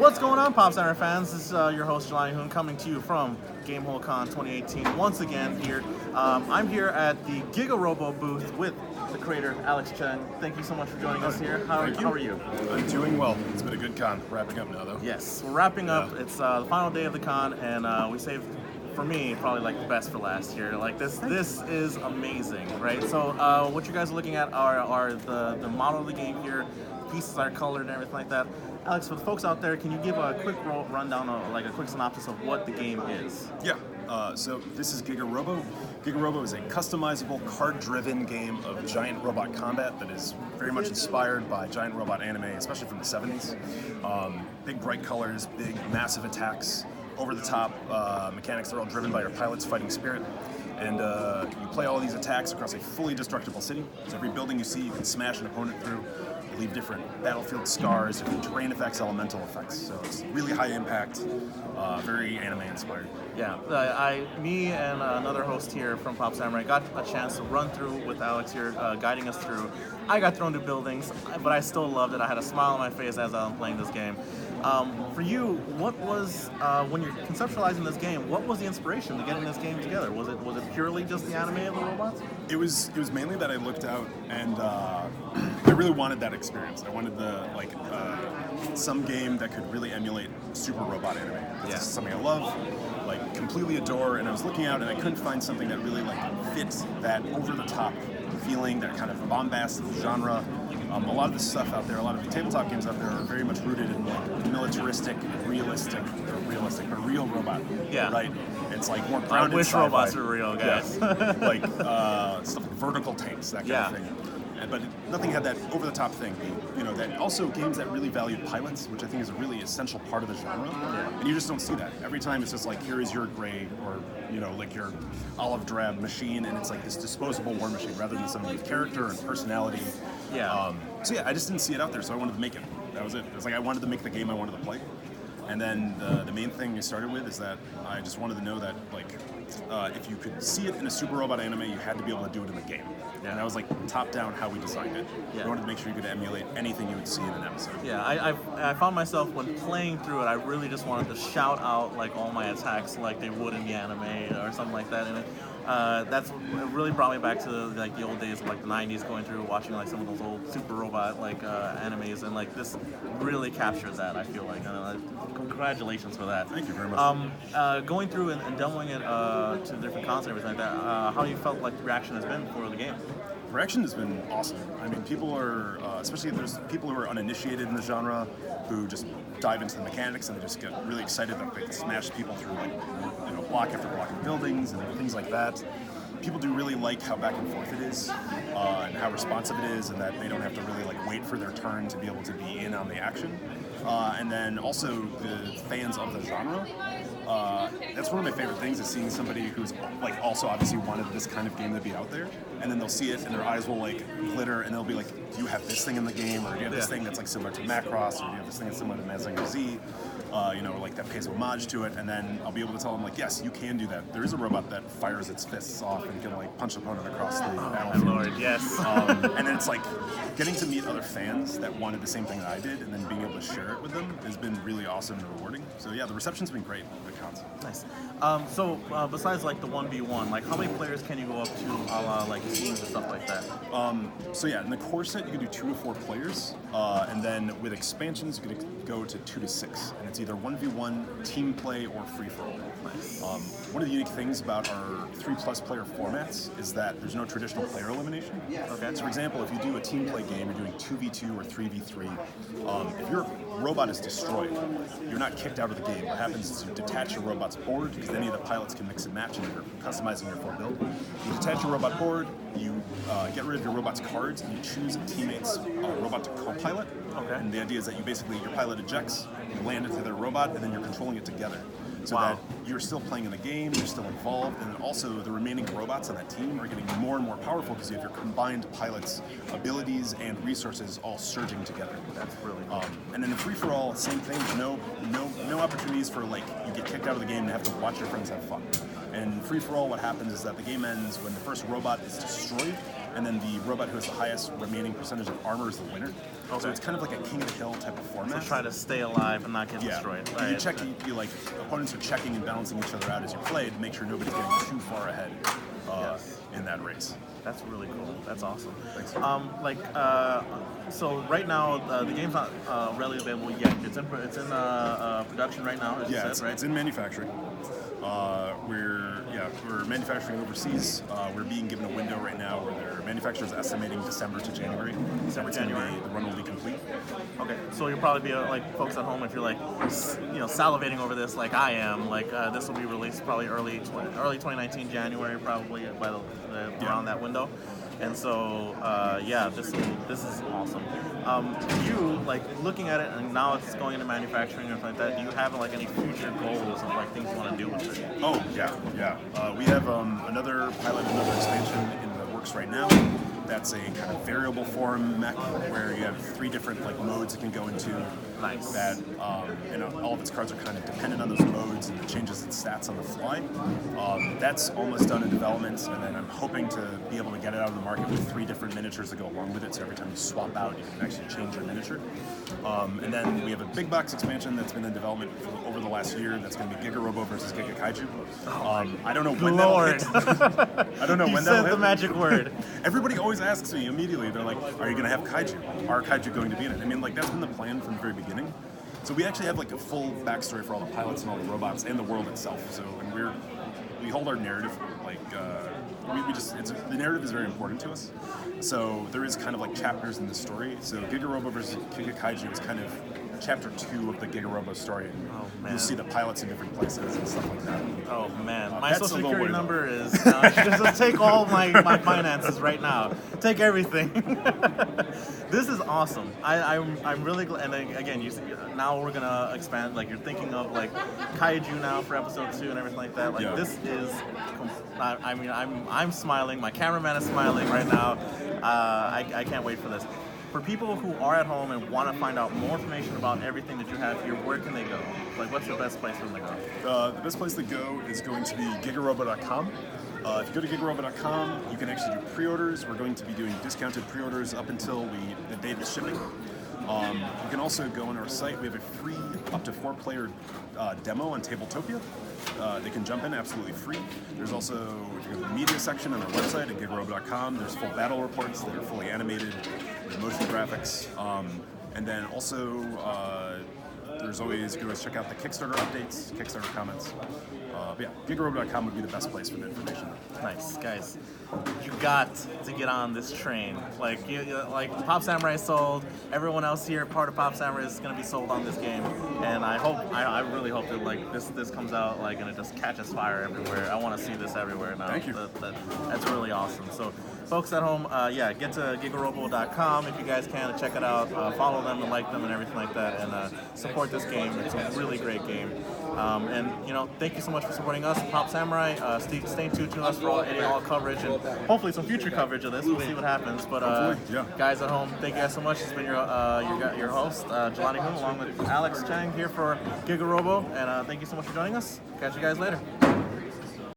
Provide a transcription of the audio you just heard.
What's going on, Pop Center fans? This is your host, Jelani Hoon, coming to you from GameHole Con 2018 once again here. I'm here at the Giga Robo booth with the creator, Alex Cheng. Thank you so much for joining us here. How are you? I'm doing well. It's been a good con. Wrapping up now, though. Yes, we're wrapping up. It's the final day of the con, and we saved, for me, probably like the best for last year. Like this is amazing, right? So what you guys are looking at are the model of the game here. Pieces are colored and everything like that. Alex, for the folks out there, can you give a quick rundown, like a quick synopsis of what the game is? Yeah. So this is Giga Robo. Giga Robo is a customizable, card-driven game of giant robot combat that is very much inspired by giant robot anime, especially from the 70s. Big bright colors, big massive attacks, over-the-top mechanics. They're all driven by your pilot's fighting spirit. And you play all of these attacks across a fully destructible city. So every building you see, you can smash an opponent through. You leave different battlefield scars, different terrain effects, elemental effects. So it's really high impact, very anime inspired. Yeah, me and another host here from Pop Samurai got a chance to run through with Alex here, guiding us through. I got thrown to buildings, but I still loved it. I had a smile on my face as I was playing this game. For you, what was when you're conceptualizing this game? What was the inspiration to getting this game together? Was it purely just the anime of the robots? It was mainly that I looked out and I really wanted that experience. I wanted some game that could really emulate super robot anime. Yeah. This is something I love, like completely adore. And I was looking out and I couldn't find something that really fit that over the top feeling, that kind of bombast genre. A lot of the stuff out there, a lot of the tabletop games out there are very much rooted in militaristic, realistic, but real robot. Yeah. Right? It's like more grounded. I wish sci-fi. robots were real, guys. Yeah. Like stuff like vertical tanks, that kind of thing. But nothing had that over-the-top thing. That also games that really valued pilots, which I think is a really essential part of the genre. Yeah. And you just don't see that. Every time it's just like, here is your gray or, like your olive drab machine, and it's like this disposable war machine rather than something with character and personality. Yeah. I just didn't see it out there, so I wanted to make it. That was it. It was like I wanted to make the game I wanted to play. And then the main thing I started with is that I just wanted to know that, if you could see it in a super robot anime, you had to be able to do it in the game. Yeah. And that was top down how we designed it. Yeah. We wanted to make sure you could emulate anything you would see in an episode. Yeah, I found myself when playing through it, I really just wanted to shout out all my attacks like they would in the anime or something like that. And it really brought me back to the old days of the 90s, going through watching some of those old super robot animes, and this really captures that. I feel like. Congratulations for that. Thank you very much. Going through and demoing it to different cons and everything like that, how you felt like the reaction has been for the game? The reaction has been awesome. I mean, people are, especially if there's people who are uninitiated in the genre, who just dive into the mechanics and they just get really excited that they can smash people through block after block of buildings and things like that. People do really like how back and forth it is, and how responsive it is, and that they don't have to really wait for their turn to be able to be in on the action. And then also the fans of the genre. That's one of my favorite things, is seeing somebody who's also obviously wanted this kind of game to be out there, and then they'll see it and their eyes will glitter and they'll be like, do you have this thing in the game, or do you have this thing that's similar to Macross, or do you have this thing that's similar to Mazinger Z, that pays homage to it, and then I'll be able to tell them yes, you can do that. There is a robot that fires its fists off and can punch an opponent across the battlefield. My lord, yes. And then it's getting to meet other fans that wanted the same thing that I did, and then being able to share it with them has been really awesome and rewarding. So yeah, the reception's been great at the cons. Nice. So besides the 1v1, how many players can you go up to, a la teams and stuff like that? In the core set you can do 2 to 4 players, and then with expansions you can go to 2 to 6, and it's either 1v1, team play, or free for all. Nice. One of the unique things about our 3+ player formats is that there's no traditional player elimination. Okay. So for example, if you do a team play game, you're doing 2v2 or 3v3. If your robot is destroyed, you're not kicked out of the game. What happens is you detach your robot's board, because any of the pilots can mix and match, and you're customizing your full build. You detach your robot board, you get rid of your robot's cards, and you choose a teammate's robot to co-pilot. Okay. And the idea is that your pilot ejects, you land into their robot, and then you're controlling it together. So that you're still playing in the game, you're still involved, and also the remaining robots on that team are getting more and more powerful because you have your combined pilots' abilities and resources all surging together. That's really cool. And then the free-for-all, same thing. No opportunities for you get kicked out of the game and have to watch your friends have fun. And free-for-all, what happens is that the game ends when the first robot is destroyed, and then the robot who has the highest remaining percentage of armor is the winner. Okay. So it's kind of like a king of the hill type of format. So try to stay alive and not get Yeah. destroyed. You Right. check, you like opponents are checking and balancing each other out as you play to make sure nobody's getting too far ahead Yes. in that race. That's really cool. That's awesome. Thanks. So right now the game's not readily available yet. It's in production right now. As you said, right? It's in manufacturing. We're manufacturing overseas. We're being given a window right now where their manufacturer's estimating December to January. January. The run will be complete. Okay, so you'll probably be like folks at home if you're like, salivating over this like I am. Like this will be released probably early 2019 January, probably by around that window. And so this is awesome. You like looking at it, and now it's going into manufacturing and everything like that. Do you have like any future goals of like things you want to do with it? Oh yeah. We have another pilot, another expansion in the works right now. That's a kind of variable form mech where you have 3 different like modes it can go into. Nice. That all of its cards are kind of dependent on those modes, and it changes its stats on the fly. That's almost done in development, and then I'm hoping to be able to get it out of the market with 3 different miniatures that go along with it. So every time you swap out, you can actually change your miniature. And then we have a big box expansion that's been in development over the last year. That's going to be Giga Robo versus Giga Kaiju. I don't know when that'll hit. I don't know when that'll hit. You said the magic word. Everybody always asks me immediately. They're like, "Are you going to have Kaiju? Are Kaiju going to be in it?" I mean, like that's been the plan from the very beginning. So we actually have like a full backstory for all the pilots and all the robots and the world itself. So and we hold our narrative like the narrative is very important to us. So there is kind of like chapters in the story. So Giga Robo versus Giga Kaiju is kind of chapter 2 of the Giga Robo story. Oh, man. You'll see the pilots in different places and stuff like that. Oh man, my That's social a little security weird. number is just take all my finances right now. Take everything. This is awesome. I'm really glad. And then, again, now we're gonna expand. Like you're thinking of like Kaiju now for episode 2 and everything like that. Like this is. I'm smiling. My cameraman is smiling right now. I can't wait for this. For people who are at home and want to find out more information about everything that you have here, where can they go? Like, what's the best place for them to go? The best place to go is going to be gigarobo.com. If you go to gigarobo.com, you can actually do pre-orders. We're going to be doing discounted pre-orders up until the date of shipping. You can also go on our site. We have a free up to 4-player demo on Tabletopia. They can jump in absolutely free. There's also, if you go to the media section on our website at gigarobo.com, there's full battle reports that are fully animated with motion graphics. And then also, there's always, you can always check out the Kickstarter updates, Kickstarter comments. Gigarobo.com would be the best place for the information. Nice, guys. You got to get on this train. Like Pop Samurai sold. Everyone else here, part of Pop Samurai, is going to be sold on this game. And I really hope that like this comes out like and it just catches fire everywhere. I want to see this everywhere now. Thank you. That's really awesome. So, folks at home, get to gigarobo.com if you guys can, check it out. Follow them and like them and everything like that, and support this game. It's a really great game. And thank you so much for supporting us, Pop Samurai. Stay tuned to us for all coverage and hopefully some future coverage of this. We'll see what happens. But guys at home, thank you guys so much. It's been your host, Jelani Hoon, along with Alex Cheng here for Giga Robo, and thank you so much for joining us. Catch you guys later.